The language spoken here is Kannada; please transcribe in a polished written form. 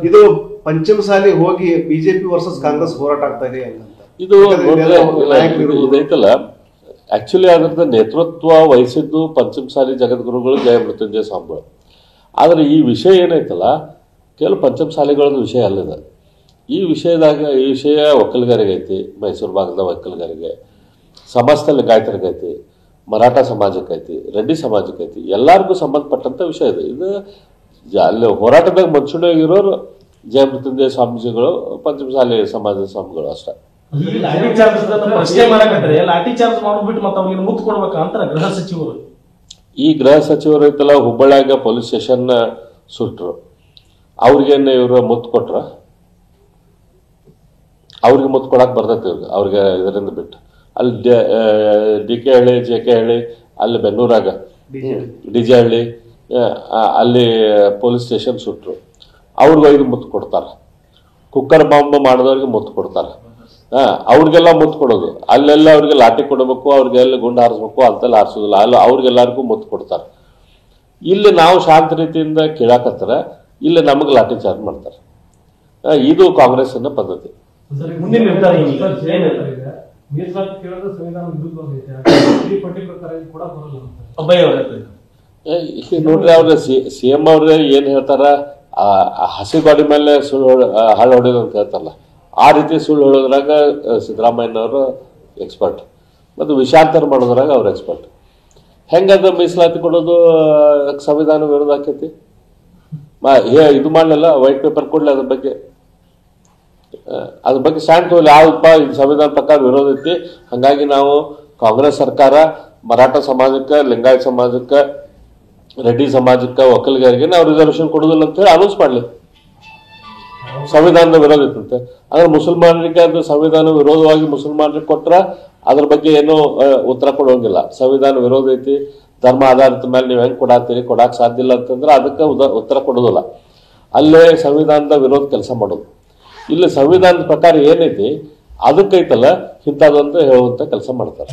ಇದು ಪಂಚಮಸಾಲಿ ಹೋಗಿ ಬಿಜೆಪಿ ವರ್ಸಸ್ ಕಾಂಗ್ರೆಸ್ ಹೋರಾಟ ಆಗ್ತಾ ಇದೆ ಅಂತ ಇದು ಇದೈತಲ್ಲ. ಆಕ್ಚುಲಿ ಅದ್ರದ್ದು ನೇತೃತ್ವ ವಹಿಸಿದ್ದು ಪಂಚಮಸಾಲಿ ಜಗದ್ಗುರುಗಳು ಜಯ ಮೃತ್ಯುಂಜಯ ಸ್ವಾಮಿಗಳು. ಆದ್ರೆ ಈ ವಿಷಯ ಏನೈತಲ್ಲ ಕೆಲವು ಪಂಚಮಸಾಲಿಗಳದ್ದು ವಿಷಯ ಅಲ್ಲದ. ಈ ವಿಷಯ ಒಕ್ಕಲಿಗರಿಗೆ ಐತಿ, ಮೈಸೂರು ಭಾಗದ ಒಕ್ಕಲಿಗರಿಗೆ, ಸಮಸ್ತ ಲಿಂಗಾಯತರಿಗೆ ಐತಿ, ಮರಾಠ ಸಮಾಜಕ್ಕೆ ಐತಿ, ರೆಡ್ಡಿ ಸಮಾಜಕ್ಕೆ ಐತಿ, ಎಲ್ಲರಿಗೂ ಸಂಬಂಧಪಟ್ಟಂತ ವಿಷಯ ಇದೆ. ಇದು ಅಲ್ಲಿ ಹೋರಾಟದಾಗ ಮುಂಚೂಣಿಯಾಗಿರೋರು ಜಯ ಮೃತ್ಯುಂಜಯ ಸ್ವಾಮೀಜಿಗಳು, ಪಂಚಮಸಾಲಿ ಸಮಾಜದ ಸ್ವಾಮಿಗಳು ಅಷ್ಟೇ. ಈ ಗೃಹ ಸಚಿವರು ಐತಲ್ಲ ಹುಬ್ಬಳ್ಳಿಯಾಗ ಪೊಲೀಸ್ ಸ್ಟೇಷನ್ ಸುಟ್ರು. ಅವ್ರಿಗೇನು ಇವ್ರು ಮುತ್ತು ಕೊಟ್ರ? ಅವ್ರಿಗೆ ಮುತ್ತು ಕೊಡಕ್ ಬರ್ತೈತಿ ಅವ್ರಿಗೆ ಇದರಿಂದ ಬಿಟ್ಟು. ಅಲ್ಲಿ DK ಹಳ್ಳಿ, JK ಹಳ್ಳಿ, ಅಲ್ಲಿ ಬೆಂಗಳೂರಾಗ DJ ಹಳ್ಳಿ, ಅಲ್ಲಿ ಪೊಲೀಸ್ ಸ್ಟೇಷನ್ ಸುಟ್ರು. ಅವ್ರಿಗೆ 5 ಮುತ್ತು ಕೊಡ್ತಾರ. ಕುಕ್ಕರ್ ಬಾಂಬ್ ಮಾಡಿದವ್ರಿಗೆ ಮುತ್ತು ಕೊಡ್ತಾರ. ಅವ್ರಿಗೆಲ್ಲ ಮುತ್ತು ಕೊಡೋದು. ಅಲ್ಲೆಲ್ಲ ಅವ್ರಿಗೆ ಲಾಠಿ ಕೊಡಬೇಕು, ಅವ್ರಿಗೆಲ್ಲ ಗುಂಡು ಹಾರಿಸ್ಬೇಕು, ಅಂತೆಲ್ಲ ಹಾರಿಸೋದಿಲ್ಲ. ಅಲ್ಲ ಅವ್ರಿಗೆಲ್ಲರಿಗೂ ಮುತ್ತು ಕೊಡ್ತಾರೆ. ಇಲ್ಲಿ ನಾವು ಶಾಂತ ರೀತಿಯಿಂದ ಕೇಳಾಕತ್ತಾರ, ಇಲ್ಲಿ ನಮಗೆ ಲಾಠಿ ಚಾರ್ಜ್ ಮಾಡ್ತಾರೆ. ಇದು ಕಾಂಗ್ರೆಸ್ಸಿನ ಪದ್ಧತಿ. ನೋಡ್ರಿ, ಅವ್ರ CM ಅವ್ರ ಏನ್ ಹೇಳ್ತಾರ, ಹಸಿ ಗಾಡಿ ಮೇಲೆ ಸುಳ್ಳು ಹಾಳು ಹೊಡೆಯೋದು ಅಂತ ಹೇಳ್ತಾರಲ್ಲ, ಆ ರೀತಿ ಸುಳ್ಳು ಹೇಳೋದ್ರಾಗ ಸಿದ್ದರಾಮಯ್ಯನವರು ಎಕ್ಸ್ಪರ್ಟ್, ಮತ್ತು ವಿಷಾಂತರ ಮಾಡೋದ್ರಾಗ ಅವ್ರ ಎಕ್ಸ್ಪರ್ಟ್. ಹೆಂಗದ ಮೀಸಲಾತಿ ಕೊಡೋದು ಸಂವಿಧಾನ ವಿರೋಧ ಆಕೈತಿ? ಇದು ಮಾಡಲಿಲ್ಲ, ವೈಟ್ ಪೇಪರ್ ಕೊಡ್ಲಿ ಅದ್ರ ಬಗ್ಗೆ ಸ್ಟ್ಯಾಂಡ್ ತಗೊಳ್ಳಿ. ಯಾವ್ದಪ್ಪ ಇದು ಸಂವಿಧಾನ ಪ್ರಕಾರ ವಿರೋಧ ಐತಿ, ಹಂಗಾಗಿ ನಾವು ಕಾಂಗ್ರೆಸ್ ಸರ್ಕಾರ ಮರಾಠ ಸಮಾಜಕ್ಕೆ, ಲಿಂಗಾಯತ ಸಮಾಜಕ್ಕೆ, ರೆಡ್ಡಿ ಸಮಾಜಕ್ಕೆ, ಒಕ್ಕಲಿಗರಿಗೆ ನಾವು ರಿಸರ್ವೇಶನ್ ಕೊಡೋದಿಲ್ಲ ಅಂತ ಹೇಳಿ ಅನೌನ್ಸ್ ಮಾಡಲಿ. ಸಂವಿಧಾನದ ವಿರೋಧ ಇತ್ತಂತೆ. ಅಂದ್ರೆ ಮುಸಲ್ಮಾನರಿಗೆ ಅದು ಸಂವಿಧಾನ ವಿರೋಧವಾಗಿ ಮುಸಲ್ಮಾನರಿಗೆ ಕೊಟ್ರ ಅದ್ರ ಬಗ್ಗೆ ಏನೂ ಉತ್ತರ ಕೊಡೋಂಗಿಲ್ಲ. ಸಂವಿಧಾನ ವಿರೋಧ ಐತಿ, ಧರ್ಮ ಆಧಾರಿತ ಮೇಲೆ ನೀವು ಹೆಂಗೆ ಕೊಡಾತೀರಿ, ಕೊಡಾಕ್ ಸಾಧ್ಯ ಇಲ್ಲ ಅಂತಂದ್ರೆ ಅದಕ್ಕೆ ಉತ್ತರ ಕೊಡೋದಿಲ್ಲ. ಅಲ್ಲೇ ಸಂವಿಧಾನದ ವಿರೋಧ ಕೆಲಸ ಮಾಡೋದು. ಇಲ್ಲಿ ಸಂವಿಧಾನದ ಪ್ರಕಾರ ಏನೈತಿ ಅದಕ್ಕೈತಲ್ಲ ಇಂಥದ್ದು ಅಂತ ಹೇಳುವಂತ ಕೆಲಸ ಮಾಡ್ತಾರೆ.